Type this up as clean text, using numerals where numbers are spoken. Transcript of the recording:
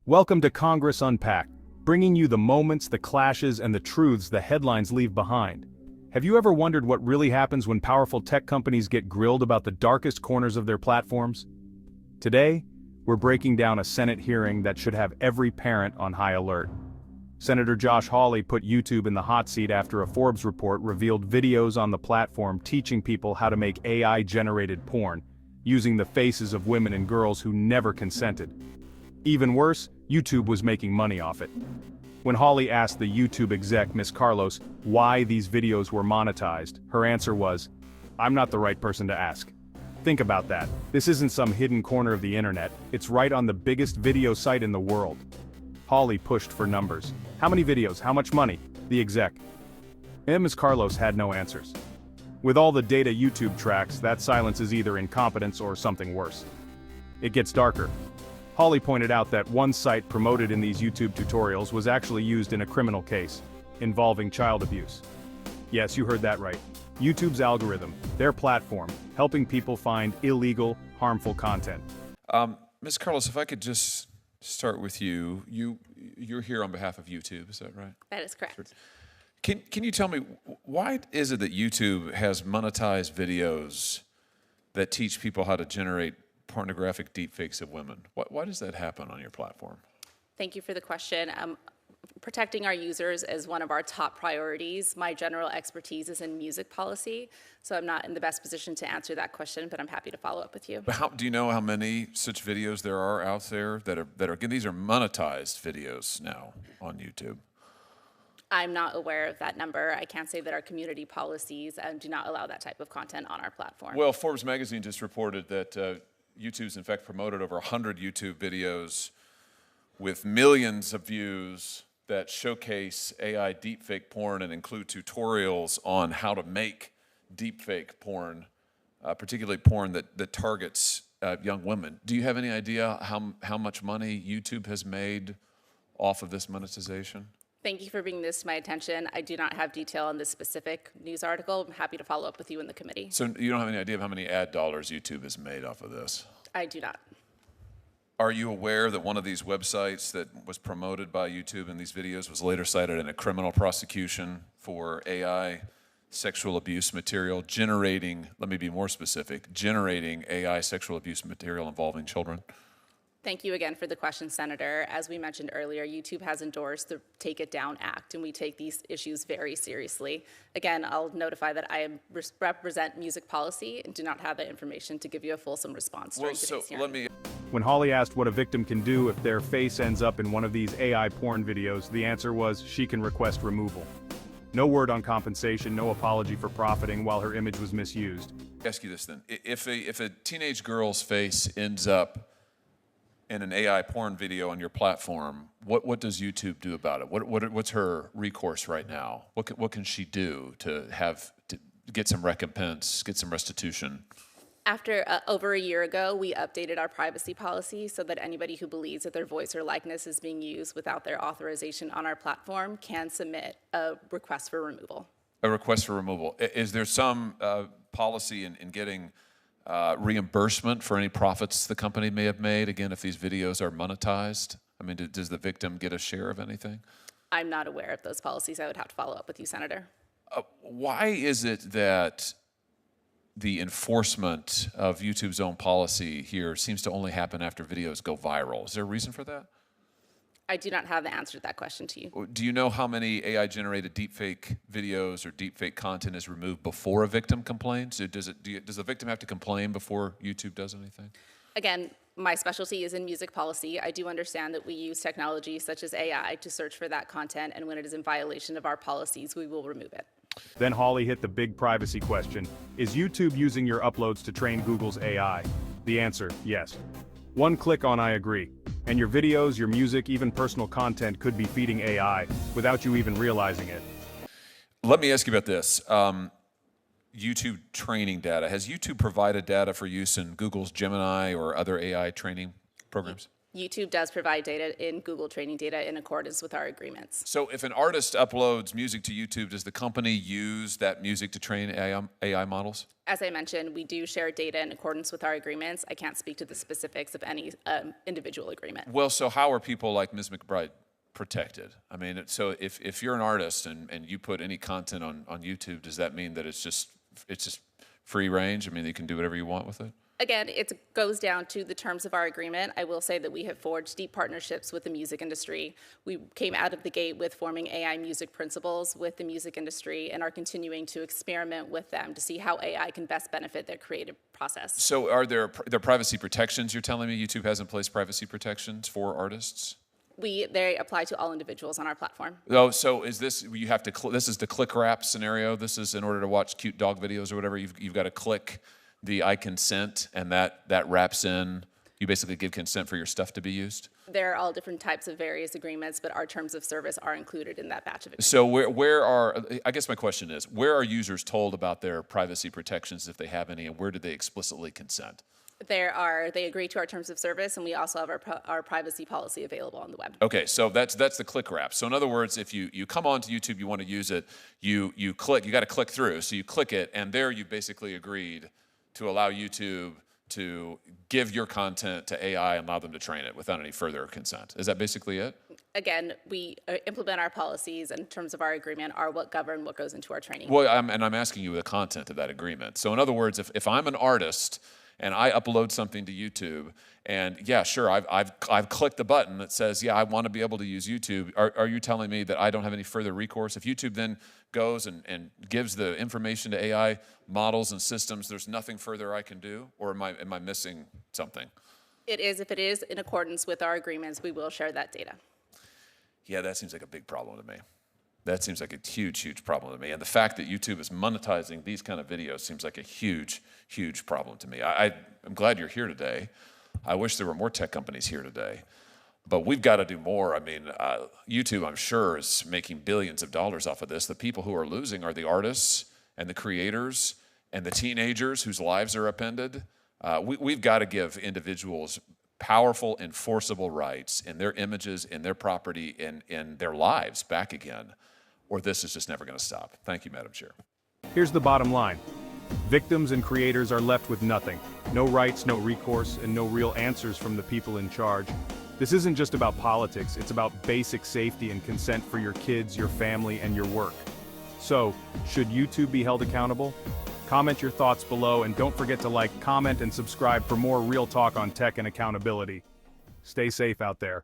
Welcome to Congress Unpacked, bringing you the moments, the clashes, and the truths the headlines leave behind. Have you ever wondered what really happens when powerful tech companies get grilled about the darkest corners of their platforms? Today, we're breaking down a Senate hearing that should have every parent on high alert. Senator Josh Hawley put YouTube in the hot seat after a Forbes report revealed videos on the platform teaching people how to make AI-generated porn, using the faces of women and girls who never consented. Even worse, YouTube was making money off it. When Hawley asked the YouTube exec, Ms. Carlos, why these videos were monetized, her answer was, "I'm not the right person to ask." Think about that. This isn't some hidden corner of the internet, it's right on the biggest video site in the world. Hawley pushed for numbers. How many videos? How much money? The exec. And Ms. Carlos had no answers. With all the data YouTube tracks, that silence is either incompetence or something worse. It gets darker. Hawley pointed out that one site promoted in these YouTube tutorials was actually used in a criminal case involving child abuse. Yes, you heard that right. YouTube's algorithm, their platform, helping people find illegal, harmful content. Ms. Carlos, if I could just start with you. You're here on behalf of YouTube, is that right? That is correct. Can you tell me, why is it that YouTube has monetized videos that teach people how to generate pornographic deepfakes of women? Why does that happen on your platform? Thank you for the question. Protecting our users is one of our top priorities. My general expertise is in music policy, so I'm not in the best position to answer that question, but I'm happy to follow up with you. But do you know how many such videos there are out there that are these are monetized videos now on YouTube? I'm not aware of that number. I can't say that our community policies do not allow that type of content on our platform. Well, Forbes magazine just reported that YouTube's in fact promoted over 100 YouTube videos with millions of views that showcase AI deepfake porn and include tutorials on how to make deepfake porn, particularly porn that targets young women. Do you have any idea how much money YouTube has made off of this monetization? Thank you for bringing this to my attention. I do not have detail on this specific news article. I'm happy to follow up with you in the committee. So you don't have any idea of how many ad dollars YouTube has made off of this? I do not. Are you aware that one of these websites that was promoted by YouTube in these videos was later cited in a criminal prosecution for AI sexual abuse material, generating, let me be more specific, generating AI sexual abuse material involving children? Thank you again for the question, Senator. As we mentioned earlier, YouTube has endorsed the Take It Down Act, and we take these issues very seriously. Again, I'll notify that I represent music policy and do not have the information to give you a fulsome response during today's hearing. When Hawley asked what a victim can do if their face ends up in one of these AI porn videos, the answer was she can request removal. No word on compensation, no apology for profiting while her image was misused. I'll ask you this then. If a teenage girl's face ends up in an AI porn video on your platform, what does YouTube do about it? What's her recourse right now? What can she do to get some recompense, get some restitution? After over a year ago, we updated our privacy policy so that anybody who believes that their voice or likeness is being used without their authorization on our platform can submit a request for removal. A request for removal. Is there some policy in getting reimbursement for any profits the company may have made, again, if these videos are monetized? I mean, does the victim get a share of anything? I'm not aware of those policies. I would have to follow up with you, Senator. Why is it that the enforcement of YouTube's own policy here seems to only happen after videos go viral? Is there a reason for that? I do not have the answer to that question to you. Do you know how many AI-generated deepfake videos or deepfake content is removed before a victim complains? Does the victim have to complain before YouTube does anything? Again, my specialty is in music policy. I do understand that we use technology such as AI to search for that content, and when it is in violation of our policies, we will remove it. Then Hawley hit the big privacy question. Is YouTube using your uploads to train Google's AI? The answer, yes. One click on I agree. And your videos, your music, even personal content could be feeding AI without you even realizing it. Let me ask you about this. YouTube training data. Has YouTube provided data for use in Google's Gemini or other AI training programs? YouTube does provide data in Google training data in accordance with our agreements. So if an artist uploads music to YouTube, does the company use that music to train AI models? As I mentioned, we do share data in accordance with our agreements. I can't speak to the specifics of any individual agreement. Well, so how are people like Ms. McBride protected? I mean, so if you're an artist and you put any content on YouTube, does that mean that it's just free range? I mean, you can do whatever you want with it? Again, it goes down to the terms of our agreement. I will say that we have forged deep partnerships with the music industry. We came out of the gate with forming AI music principles with the music industry and are continuing to experiment with them to see how AI can best benefit their creative process. So are there privacy protections? You're telling me YouTube has in place privacy protections for artists? They apply to all individuals on our platform. Oh, so is this, you have to, this is the click wrap scenario? This is in order to watch cute dog videos or whatever, you've got to click the I consent, and that wraps in, you basically give consent for your stuff to be used? There are all different types of various agreements, but our terms of service are included in that batch of agreements. So where are, I guess my question is, where are users told about their privacy protections if they have any, and where do they explicitly consent? They agree to our terms of service, and we also have our privacy policy available on the web. Okay, so that's the click wrap. So in other words, if you come onto YouTube, you want to use it, you click, you got to click through. So you click it, and there you basically agreed to allow YouTube to give your content to AI and allow them to train it without any further consent. Is that basically it? Again, we implement our policies, and in terms of our agreement are what govern what goes into our training. Well, I'm asking you the content of that agreement. So in other words, if I'm an artist and I upload something to YouTube, and yeah, sure, I've clicked the button that says, yeah, I want to be able to use YouTube. Are you telling me that I don't have any further recourse? If YouTube then goes and gives the information to AI models and systems, there's nothing further I can do? Or am I missing something? If it is in accordance with our agreements, we will share that data. Yeah, that seems like a big problem to me. That seems like a huge, huge problem to me. And the fact that YouTube is monetizing these kind of videos seems like a huge, huge problem to me. I'm glad you're here today. I wish there were more tech companies here today. But we've got to do more. I mean, YouTube, I'm sure, is making billions of dollars off of this. The people who are losing are the artists and the creators and the teenagers whose lives are upended. We've got to give individuals powerful, enforceable rights in their images, in their property, in their lives back again, or this is just never going to stop. Thank you, Madam Chair. Here's the bottom line. Victims and creators are left with nothing. No rights, no recourse, and no real answers from the people in charge. This isn't just about politics, it's about basic safety and consent for your kids, your family, and your work. So, should YouTube be held accountable? Comment your thoughts below, and don't forget to like, comment, and subscribe for more real talk on tech and accountability. Stay safe out there.